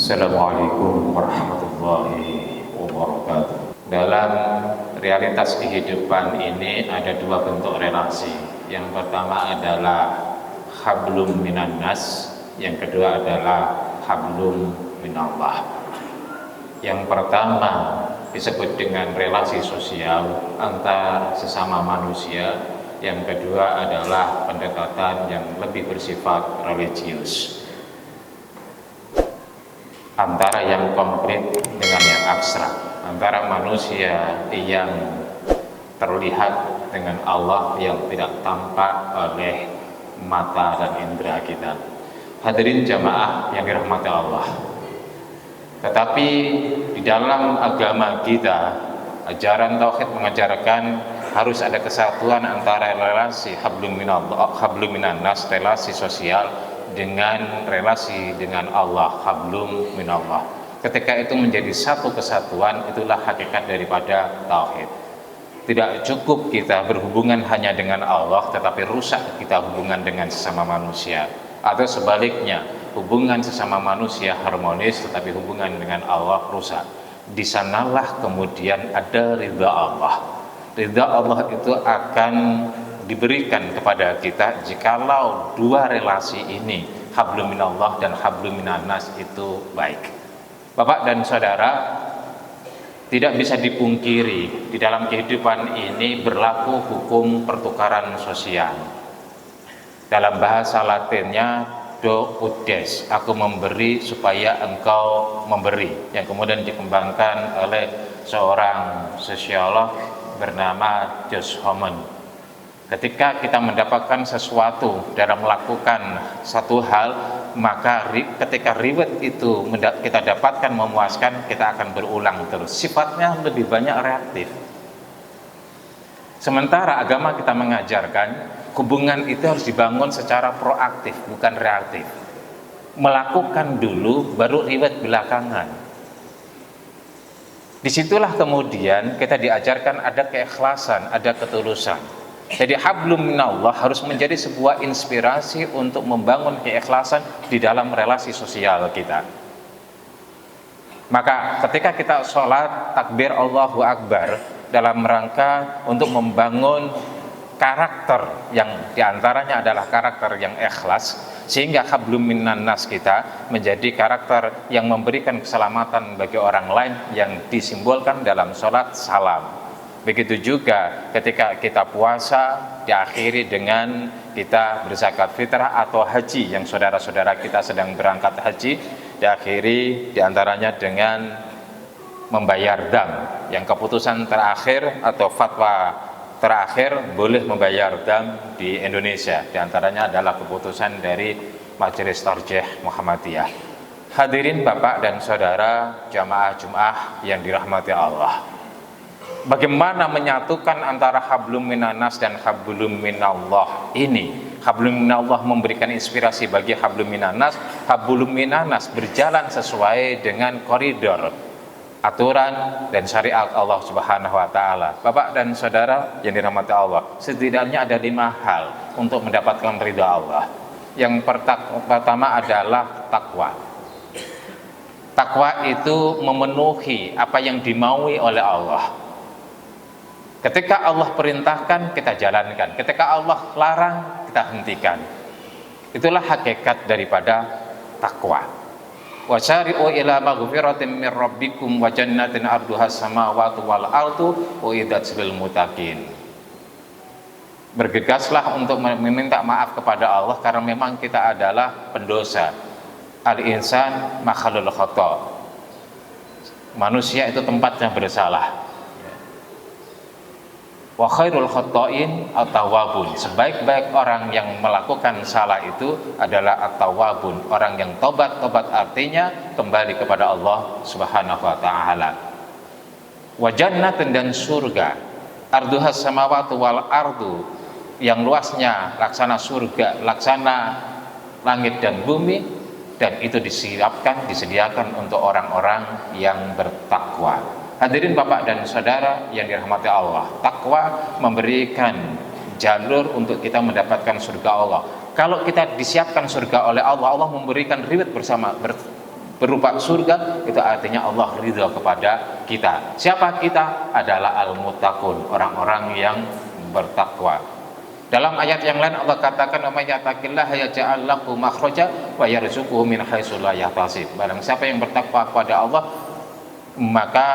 Assalamualaikum warahmatullahi wabarakatuh. Dalam realitas kehidupan ini ada dua bentuk relasi. Yang pertama adalah hablum minan nas, yang kedua adalah hablum minallah. Yang pertama disebut dengan relasi sosial antar sesama manusia, yang kedua adalah pendekatan yang lebih bersifat religius, antara yang konkret dengan yang abstrak, antara manusia yang terlihat dengan Allah yang tidak tampak oleh mata dan indera kita. Hadirin jamaah yang dirahmati Allah, tetapi di dalam agama kita, ajaran tauhid mengajarkan harus ada kesatuan antara relasi hablum minan nas, relasi sosial, dengan relasi dengan Allah, hablum minallah. Ketika itu menjadi satu kesatuan, itulah hakikat daripada tauhid. Tidak cukup kita berhubungan hanya dengan Allah, tetapi rusak kita hubungan dengan sesama manusia. Atau sebaliknya, hubungan sesama manusia harmonis, tetapi hubungan dengan Allah rusak. Di sanalah kemudian ada ridha Allah. Ridha Allah itu akan diberikan kepada kita jikalau dua relasi ini, hablum minallah dan hablum minan nas, itu baik. Bapak dan saudara, tidak bisa dipungkiri di dalam kehidupan ini berlaku hukum pertukaran sosial. Dalam bahasa Latinnya do ut des, aku memberi supaya engkau memberi, yang kemudian dikembangkan oleh seorang sosiolog bernama Josh Homan. Ketika kita mendapatkan sesuatu dalam melakukan satu hal, maka ketika reward itu kita dapatkan memuaskan, kita akan berulang terus. Sifatnya lebih banyak reaktif. Sementara agama kita mengajarkan hubungan itu harus dibangun secara proaktif, bukan reaktif. Melakukan dulu, baru reward belakangan. Disitulah kemudian kita diajarkan ada keikhlasan, ada ketulusan. Jadi hablum minallah harus menjadi sebuah inspirasi untuk membangun keikhlasan di dalam relasi sosial kita. Maka ketika kita sholat takbir Allahu Akbar dalam rangka untuk membangun karakter yang diantaranya adalah karakter yang ikhlas, sehingga hablum minan nas kita menjadi karakter yang memberikan keselamatan bagi orang lain yang disimbolkan dalam sholat salam. Begitu juga ketika kita puasa diakhiri dengan kita berzakat fitrah atau haji, yang saudara-saudara kita sedang berangkat haji diakhiri diantaranya dengan membayar dam, yang keputusan terakhir atau fatwa terakhir boleh membayar dam di Indonesia, diantaranya adalah keputusan dari Majelis Tarjih Muhammadiyah. Hadirin Bapak dan Saudara jamaah Jumat yang dirahmati Allah, bagaimana menyatukan antara hablum minan nas dan hablum minallah ini? Hablum minallah memberikan inspirasi bagi hablum minan nas. Hablum minan nas berjalan sesuai dengan koridor aturan dan syariat Allah Subhanahu wa taala. Bapak dan saudara yang dirahmati Allah, setidaknya ada 5 hal untuk mendapatkan ridha Allah. Yang pertama adalah takwa. Takwa itu memenuhi apa yang dimaui oleh Allah. Ketika Allah perintahkan, kita jalankan. Ketika Allah larang, kita hentikan. Itulah hakikat daripada takwa. Wa syari'u ila maghfiratin min rabbikum wa jannatin arduhas samawati wal ardu uiddat lil muttaqin. Bergegaslah untuk meminta maaf kepada Allah, karena memang kita adalah pendosa. Al-insan makhlul khata. Manusia itu tempatnya bersalah. Wa khairul khata'in at-tawwabun. Sebaik-baik orang yang melakukan salah itu adalah at-tawwabun, orang yang tobat. Tobat artinya kembali kepada Allah Subhanahu wa taala. Wa jannatin, dan surga. Arduhas samawati wal ardu, yang luasnya laksana surga, laksana langit dan bumi, dan itu disediakan untuk orang-orang yang bertakwa. Hadirin Bapak dan Saudara yang dirahmati Allah, takwa memberikan jalur untuk kita mendapatkan surga Allah. Kalau kita disiapkan surga oleh Allah, Allah memberikan reward berupa surga, itu artinya Allah ridha kepada kita. Siapa kita? Adalah al-muttaqun, orang-orang yang bertakwa. Dalam ayat yang lain Allah katakan, "Wa may yattaqillaha yaj'al lahu makhraja wa yarzuquhu min haitsu la yahtasib." Barang siapa yang bertakwa kepada Allah, maka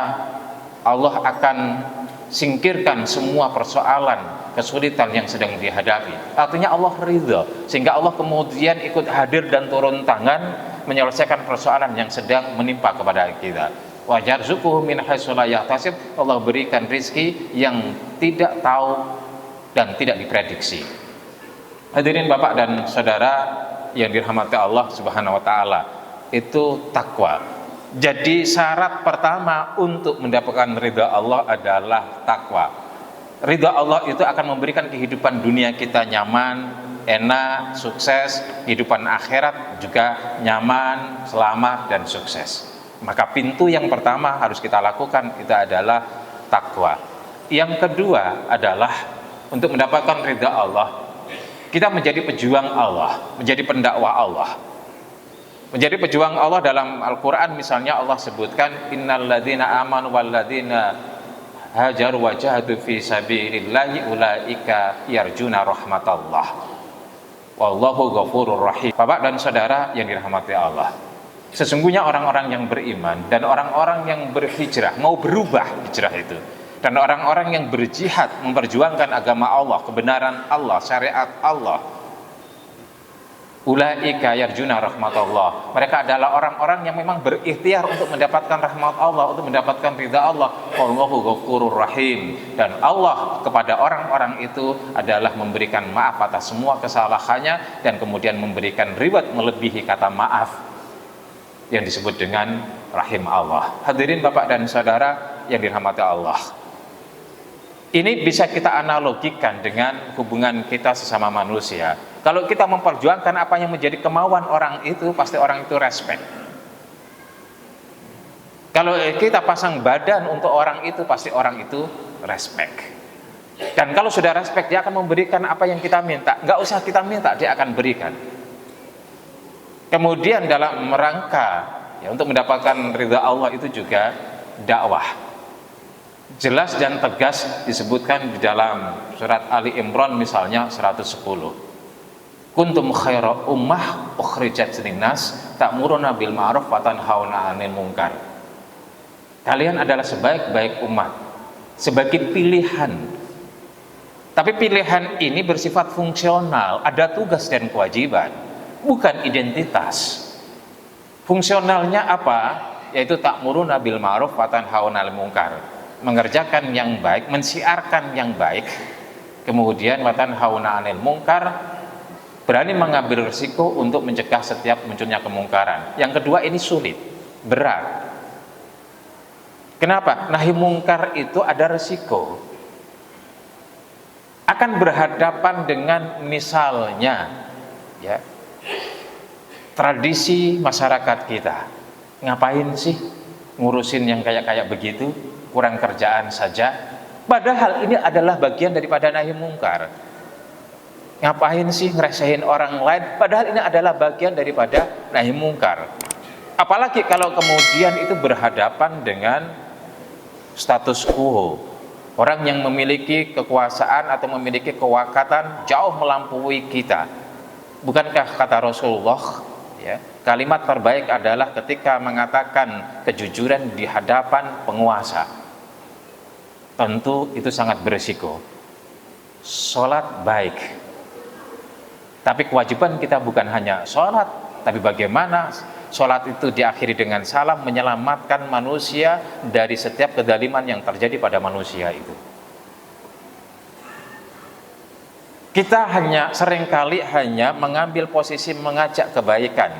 Allah akan singkirkan semua persoalan, kesulitan yang sedang dihadapi. Artinya Allah ridha, sehingga Allah kemudian ikut hadir dan turun tangan menyelesaikan persoalan yang sedang menimpa kepada kita. Wa yarzuquhu min haitsu la yahtasib, Allah berikan rizki yang tidak tahu dan tidak diprediksi. Hadirin Bapak dan Saudara yang dirahmati Allah Subhanahu wa taala, itu takwa. Jadi syarat pertama untuk mendapatkan ridha Allah adalah takwa. Ridha Allah itu akan memberikan kehidupan dunia kita nyaman, enak, sukses, kehidupan akhirat juga nyaman, selamat dan sukses. Maka pintu yang pertama harus kita lakukan itu adalah takwa. Yang kedua adalah untuk mendapatkan ridha Allah, kita menjadi pejuang Allah, menjadi pendakwah Allah. Menjadi pejuang Allah dalam Al-Quran misalnya Allah sebutkan, innal ladzina amanu wal ladzina hajaru wa jahadu fi sabilillahi ulaika yarjuna rahmatallah wallahu ghafurur rahim. Bapak dan saudara yang dirahmati Allah, sesungguhnya orang-orang yang beriman dan orang-orang yang berhijrah, mau berubah hijrah itu, dan orang-orang yang berjihad memperjuangkan agama Allah, kebenaran Allah, syariat Allah, ulaika yarjuna rahmatullah, mereka adalah orang-orang yang memang berikhtiar untuk mendapatkan rahmat Allah, untuk mendapatkan ridha Allah. Wallahu ghafurur rahim, dan Allah kepada orang-orang itu adalah memberikan maaf atas semua kesalahannya dan kemudian memberikan reward melebihi kata maaf yang disebut dengan rahim Allah. Hadirin Bapak dan Saudara yang dirahmati Allah, ini bisa kita analogikan dengan hubungan kita sesama manusia. Kalau kita memperjuangkan apa yang menjadi kemauan orang itu, pasti orang itu respect. Kalau kita pasang badan untuk orang itu, pasti orang itu respect. Dan kalau sudah respect, dia akan memberikan apa yang kita minta. Nggak usah kita minta, dia akan berikan. Kemudian dalam rangka ya, untuk mendapatkan ridha Allah itu juga dakwah. Jelas dan tegas disebutkan di dalam surat Ali Imran misalnya 110. Kuntum khaira ummah ukhrijat linnas ta'muruna bil ma'ruf wa tanhauna 'anil munkar. Kalian adalah sebaik-baik umat, sebagai pilihan. Tapi pilihan ini bersifat fungsional, ada tugas dan kewajiban, bukan identitas. Fungsionalnya apa? Yaitu ta'muruna bil ma'ruf wa tanhauna 'anil munkar. Mengerjakan yang baik, mensiarkan yang baik, kemudian wa tanhauna 'anil munkar, berani mengambil risiko untuk mencegah setiap munculnya kemungkaran. Yang kedua, ini sulit, berat. Kenapa? Nahi mungkar itu ada risiko, akan berhadapan dengan misalnya ya, tradisi masyarakat kita. Ngapain sih ngurusin yang kayak begitu, kurang kerjaan saja. Padahal ini adalah bagian daripada nahi mungkar. Ngapain sih ngeresahin orang lain, padahal ini adalah bagian daripada nahi mungkar. Apalagi kalau kemudian itu berhadapan dengan status quo, orang yang memiliki kekuasaan atau memiliki kewakatan jauh melampaui kita. Bukankah kata Rasulullah ya, kalimat terbaik adalah ketika mengatakan kejujuran di hadapan penguasa. Tentu itu sangat berisiko. Sholat baik, tapi kewajiban kita bukan hanya sholat, tapi bagaimana sholat itu diakhiri dengan salam, menyelamatkan manusia dari setiap kedaliman yang terjadi pada manusia itu. Kita seringkali hanya mengambil posisi mengajak kebaikan,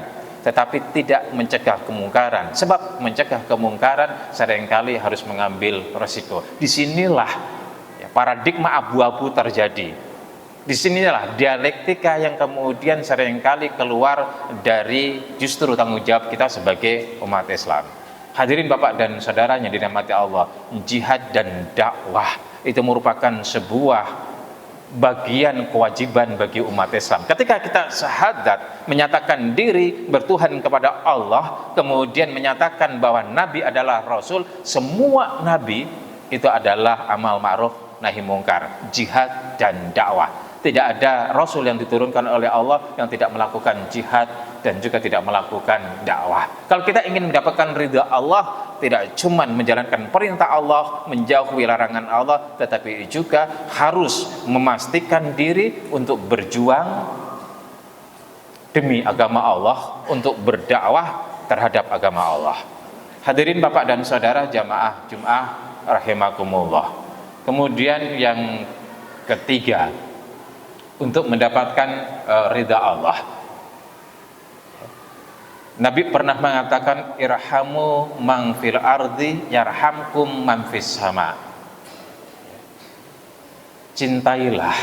tetapi tidak mencegah kemungkaran. Sebab mencegah kemungkaran seringkali harus mengambil resiko. Disinilah ya, paradigma abu-abu terjadi. Disinilah dialektika yang kemudian seringkali keluar dari justru tanggung jawab kita sebagai umat Islam. Hadirin Bapak dan Saudara yang dirahmati Allah, jihad dan dakwah itu merupakan sebuah bagian kewajiban bagi umat Islam. Ketika kita syahadat, menyatakan diri bertuhan kepada Allah, kemudian menyatakan bahwa Nabi adalah Rasul, semua Nabi itu adalah amal ma'ruf nahi mungkar, jihad dan dakwah. Tidak ada Rasul yang diturunkan oleh Allah yang tidak melakukan jihad dan juga tidak melakukan dakwah. Kalau kita ingin mendapatkan ridha Allah, tidak cuma menjalankan perintah Allah, menjauhi larangan Allah, tetapi juga harus memastikan diri untuk berjuang demi agama Allah, untuk berdakwah terhadap agama Allah. Hadirin Bapak dan Saudara jamaah Jum'ah rahimakumullah. Kemudian yang ketiga, untuk mendapatkan ridha Allah, Nabi pernah mengatakan, irhamu man fil ardi yarhamkum man fis sama. Cintailah,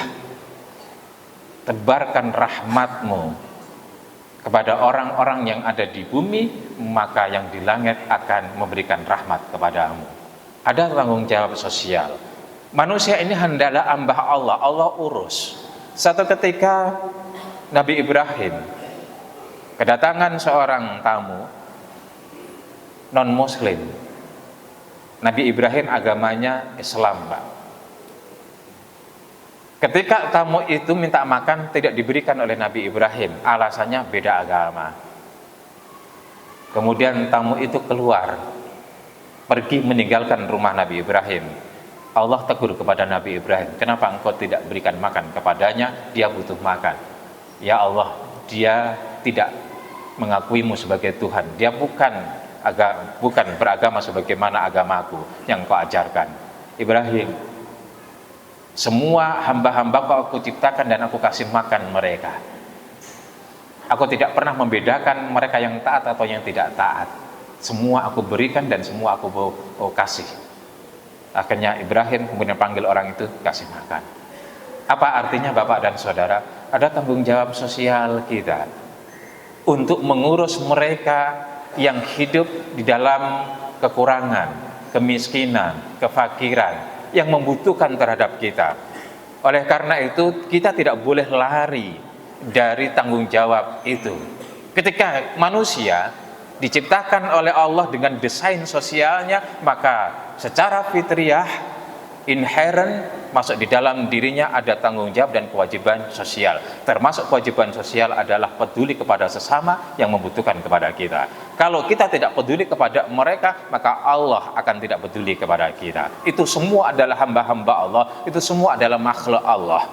tebarkan rahmatmu kepada orang-orang yang ada di bumi, maka yang di langit akan memberikan rahmat kepadamu. Ada tanggung jawab sosial. Manusia ini hendaklah hamba Allah, Allah urus. Satu ketika Nabi Ibrahim kedatangan seorang tamu non-muslim. Nabi Ibrahim agamanya Islam, Pak. Ketika tamu itu minta makan, tidak diberikan oleh Nabi Ibrahim, alasannya beda agama. Kemudian tamu itu keluar, pergi meninggalkan rumah Nabi Ibrahim. Allah tegur kepada Nabi Ibrahim, kenapa engkau tidak berikan makan kepadanya? Dia butuh makan. Ya Allah, dia tidak mengakuimu sebagai Tuhan. Dia bukan beragama sebagaimana agamaku yang kau ajarkan. Ibrahim, semua hamba-hamba kau aku ciptakan dan aku kasih makan mereka. Aku tidak pernah membedakan mereka yang taat atau yang tidak taat. Semua aku berikan dan semua aku kasih. Akhirnya Ibrahim kemudian panggil orang itu, kasih makan. Apa artinya Bapak dan Saudara? Ada tanggung jawab sosial kita untuk mengurus mereka yang hidup di dalam kekurangan, kemiskinan, kefakiran, yang membutuhkan terhadap kita. Oleh karena itu, kita tidak boleh lari dari tanggung jawab itu. Ketika manusia diciptakan oleh Allah dengan desain sosialnya, maka secara fitriah, inherent, masuk di dalam dirinya ada tanggung jawab dan kewajiban sosial. Termasuk kewajiban sosial adalah peduli kepada sesama yang membutuhkan kepada kita. Kalau kita tidak peduli kepada mereka, maka Allah akan tidak peduli kepada kita. Itu semua adalah hamba-hamba Allah, itu semua adalah makhluk Allah.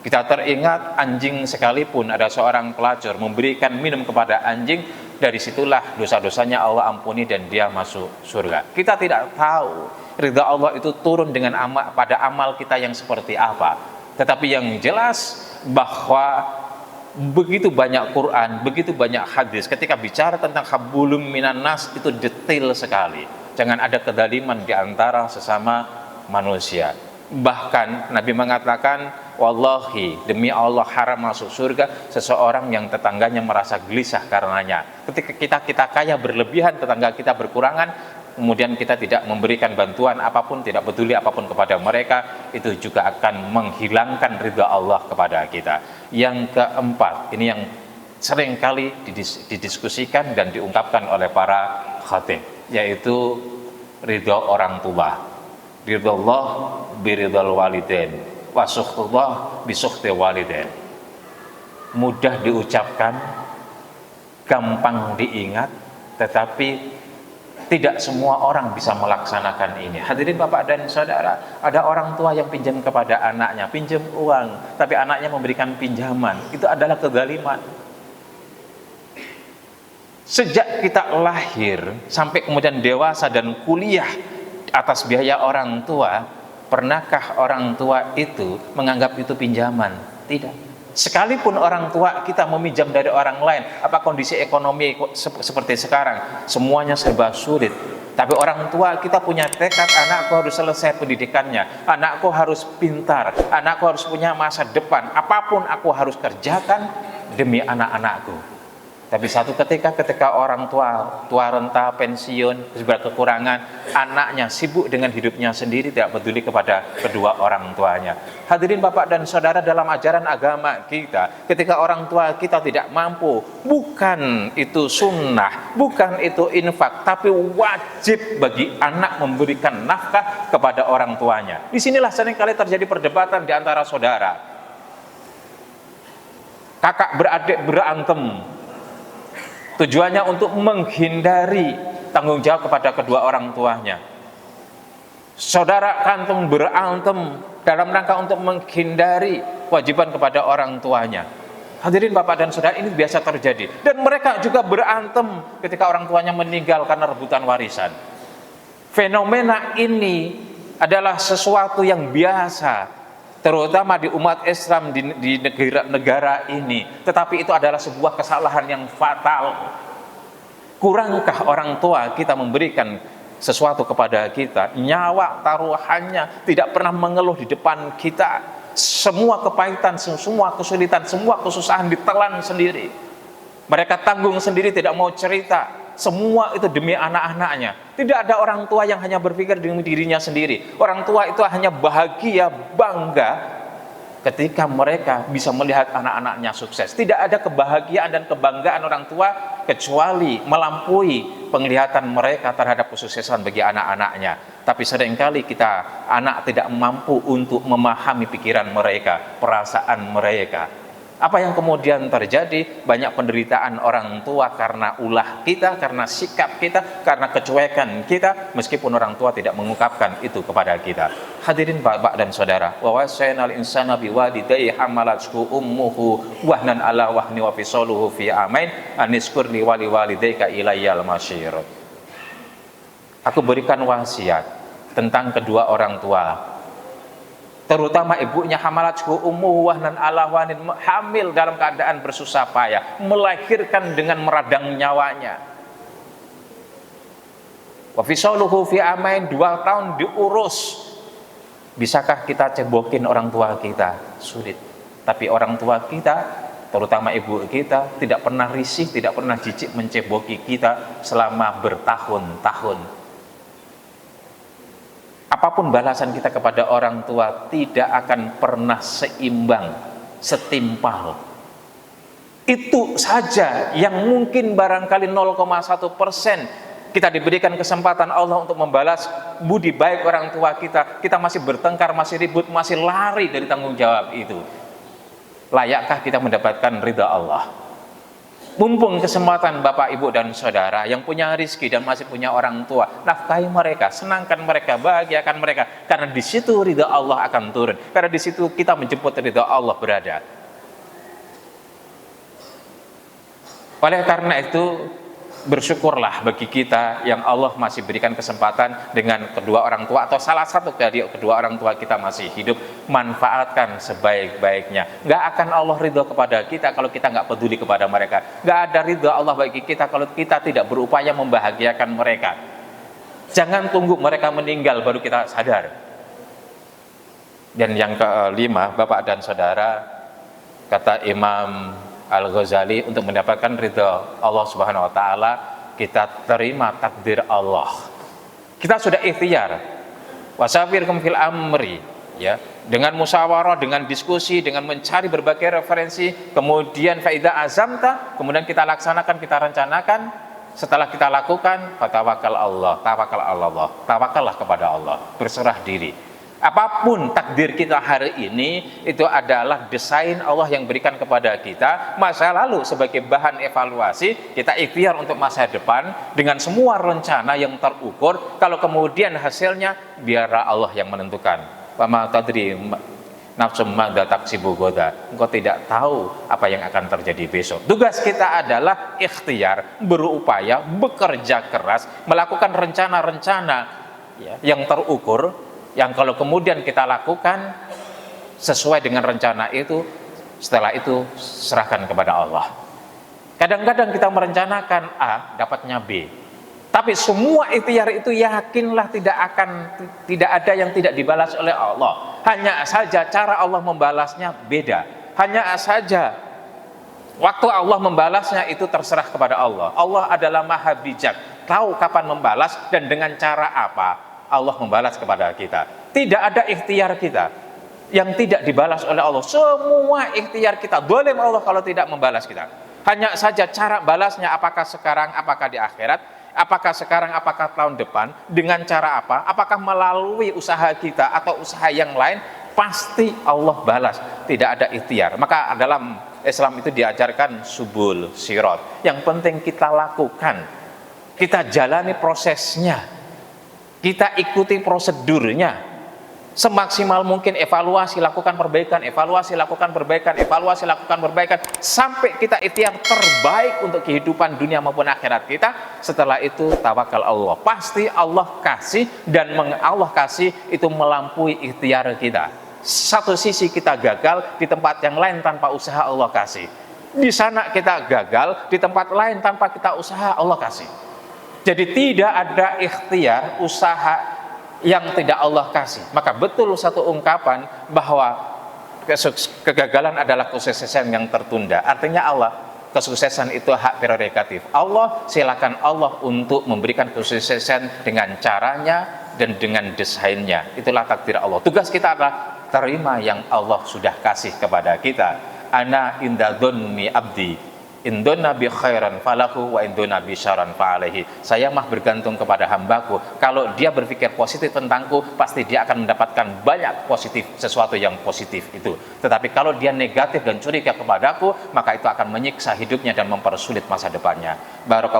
Kita teringat anjing sekalipun, ada seorang pelacur memberikan minum kepada anjing, dari situlah dosa-dosanya Allah ampuni dan dia masuk surga. Kita tidak tahu ridha Allah itu turun dengan pada amal kita yang seperti apa. Tetapi yang jelas bahwa begitu banyak Quran, begitu banyak hadis ketika bicara tentang hablum minan nas, itu detail sekali. Jangan ada kedaliman di antara sesama manusia. Bahkan Nabi mengatakan, wallahi, demi Allah haram masuk surga seseorang yang tetangganya merasa gelisah karenanya. Ketika kita kaya berlebihan, tetangga kita berkurangan, kemudian kita tidak memberikan bantuan apapun, tidak peduli apapun kepada mereka, itu juga akan menghilangkan ridha Allah kepada kita. Yang keempat, ini yang sering kali didiskusikan dan diungkapkan oleh para khatib, yaitu ridha orang tua. Ridha Allah biridhal walidain wa sukhtullah bi sukhti walidain. Mudah diucapkan, gampang diingat, tetapi tidak semua orang bisa melaksanakan ini. Hadirin Bapak dan Saudara, ada orang tua yang pinjam kepada anaknya, pinjam uang, tapi anaknya memberikan pinjaman. Itu adalah kezaliman. Sejak kita lahir sampai kemudian dewasa dan kuliah atas biaya orang tua, pernahkah orang tua itu menganggap itu pinjaman? Tidak. Sekalipun orang tua kita meminjam dari orang lain, apa kondisi ekonomi seperti sekarang, semuanya serba sulit. Tapi orang tua kita punya tekad, anakku harus selesai pendidikannya, anakku harus pintar, anakku harus punya masa depan, apapun aku harus kerjakan demi anak-anakku. Tapi satu ketika orang tua renta, pensiun, berkekurangan, anaknya sibuk dengan hidupnya sendiri, tidak peduli kepada kedua orang tuanya. Hadirin Bapak dan Saudara, dalam ajaran agama kita, ketika orang tua kita tidak mampu, bukan itu sunnah, bukan itu infak, tapi wajib bagi anak memberikan nafkah kepada orang tuanya. Disinilah seringkali terjadi perdebatan di antara saudara. Kakak beradik berantem, tujuannya untuk menghindari tanggung jawab kepada kedua orang tuanya. Saudara kandung berantem dalam rangka untuk menghindari kewajiban kepada orang tuanya. Hadirin Bapak dan Saudara, ini biasa terjadi. Dan mereka juga berantem ketika orang tuanya meninggal karena rebutan warisan. Fenomena ini adalah sesuatu yang biasa, terutama di umat Islam di negara ini. Tetapi itu adalah sebuah kesalahan yang fatal. Kurangkah orang tua kita memberikan sesuatu kepada kita, nyawa taruhannya, tidak pernah mengeluh di depan kita. Semua kepahitan, semua kesulitan, semua kesusahan ditelan sendiri. Mereka tanggung sendiri, tidak mau cerita. Semua itu demi anak-anaknya. Tidak ada orang tua yang hanya berpikir demi dirinya sendiri. Orang tua itu hanya bahagia, bangga ketika mereka bisa melihat anak-anaknya sukses. Tidak ada kebahagiaan dan kebanggaan orang tua kecuali melampaui penglihatan mereka terhadap kesuksesan bagi anak-anaknya. Tapi seringkali kita anak tidak mampu untuk memahami pikiran mereka, perasaan mereka. Apa yang kemudian terjadi? Banyak penderitaan orang tua karena ulah kita, karena sikap kita, karena kecuekan kita, meskipun orang tua tidak mengungkapkan itu kepada kita. Hadirin Bapak dan Saudara, wa wasainal insana biwalidayhi hamalathu ummuhu wahnan ala wahni wa fisaluhu fi amain aniskur li waliwalidayka ilayyal masyir. Aku berikan wasiat tentang kedua orang tua, terutama ibunya, hamalathu ummuhu wahnan ala wahnin, hamil dalam keadaan bersusah payah, melahirkan dengan meradang nyawanya. Wa fisaluhu fi amain, 2 tahun diurus. Bisakah kita cebokin orang tua kita? Sulit. Tapi orang tua kita, terutama ibu kita, tidak pernah risih, tidak pernah jijik menceboki kita selama bertahun-tahun. Apapun balasan kita kepada orang tua tidak akan pernah seimbang, setimpal. Itu saja yang mungkin barangkali 0,1% kita diberikan kesempatan Allah untuk membalas budi baik orang tua kita. Kita masih bertengkar, masih ribut, masih lari dari tanggung jawab itu. Layakkah kita mendapatkan ridha Allah? Mumpung kesempatan Bapak, Ibu, dan Saudara yang punya rezeki dan masih punya orang tua, nafkahi mereka, senangkan mereka, bahagiakan mereka, karena di situ ridha Allah akan turun, karena di situ kita menjemput ridha Allah berada. Oleh karena itu, bersyukurlah bagi kita yang Allah masih berikan kesempatan dengan kedua orang tua, atau salah satu dari kedua orang tua kita masih hidup. Manfaatkan sebaik-baiknya. Gak akan Allah ridho kepada kita kalau kita gak peduli kepada mereka. Gak ada ridho Allah bagi kita kalau kita tidak berupaya membahagiakan mereka. Jangan tunggu mereka meninggal baru kita sadar. Dan yang kelima, Bapak dan Saudara, kata Imam Al-Ghazali, untuk mendapatkan ridha Allah Subhanahu wa taala, kita terima takdir Allah. Kita sudah ikhtiar. Wasafirkum fil amri, ya, dengan musyawarah, dengan diskusi, dengan mencari berbagai referensi, kemudian faida azamta, kemudian kita laksanakan, kita rencanakan. Setelah kita lakukan, fatawakal Allah, tawakal Allah, tawakallah kepada Allah, berserah diri. Apapun takdir kita hari ini, itu adalah desain Allah yang berikan kepada kita masa lalu sebagai bahan evaluasi. Kita ikhtiar untuk masa depan dengan semua rencana yang terukur. Kalau kemudian hasilnya, biarlah Allah yang menentukan. Wa ma tadri nafsum madza taksibu ghadan. Engkau tidak tahu apa yang akan terjadi besok. Tugas kita adalah ikhtiar, berupaya, bekerja keras, melakukan rencana-rencana, ya, yang terukur, yang kalau kemudian kita lakukan sesuai dengan rencana itu, setelah itu serahkan kepada Allah. Kadang-kadang kita merencanakan A, dapatnya B. Tapi semua ikhtiar itu yakinlah tidak ada yang tidak dibalas oleh Allah. Hanya saja cara Allah membalasnya beda. Hanya saja Waktu Allah membalasnya itu terserah kepada Allah. Allah adalah maha bijak, tahu kapan membalas dan dengan cara apa Allah membalas kepada kita. Tidak ada ikhtiar kita yang tidak dibalas oleh Allah. Semua ikhtiar kita, boleh Allah kalau tidak membalas kita. Hanya saja cara balasnya, apakah sekarang, apakah di akhirat, apakah sekarang, apakah tahun depan, dengan cara apa, apakah melalui usaha kita atau usaha yang lain, pasti Allah balas. Tidak ada ikhtiar. Maka dalam Islam itu diajarkan subul sirat. Yang penting kita lakukan, kita jalani prosesnya, kita ikuti prosedurnya, semaksimal mungkin evaluasi, lakukan perbaikan, evaluasi, lakukan perbaikan, evaluasi, lakukan perbaikan, sampai kita ikhtiar terbaik untuk kehidupan dunia maupun akhirat kita. Setelah itu tawakal Allah, pasti Allah kasih, dan Allah kasih itu melampaui ikhtiar kita. Satu sisi kita gagal di tempat yang lain tanpa usaha, Allah kasih. Di sana kita gagal, di tempat lain tanpa kita usaha, Allah kasih. Jadi tidak ada ikhtiar, usaha yang tidak Allah kasih. Maka betul satu ungkapan bahwa kegagalan adalah kesuksesan yang tertunda. Artinya Allah, kesuksesan itu hak prerogatif Allah. Silakan Allah untuk memberikan kesuksesan dengan caranya dan dengan desainnya. Itulah takdir Allah. Tugas kita adalah terima yang Allah sudah kasih kepada kita. Ana inda dhunni abdi, indona bi khairan falahu wa indona bi syarran fa'alaihi. Saya mah bergantung kepada hambaku. Kalau dia berpikir positif tentangku, pasti dia akan mendapatkan banyak positif, sesuatu yang positif itu. Tetapi kalau dia negatif dan curiga kepadaku, maka itu akan menyiksa hidupnya dan mempersulit masa depannya. Barakallahu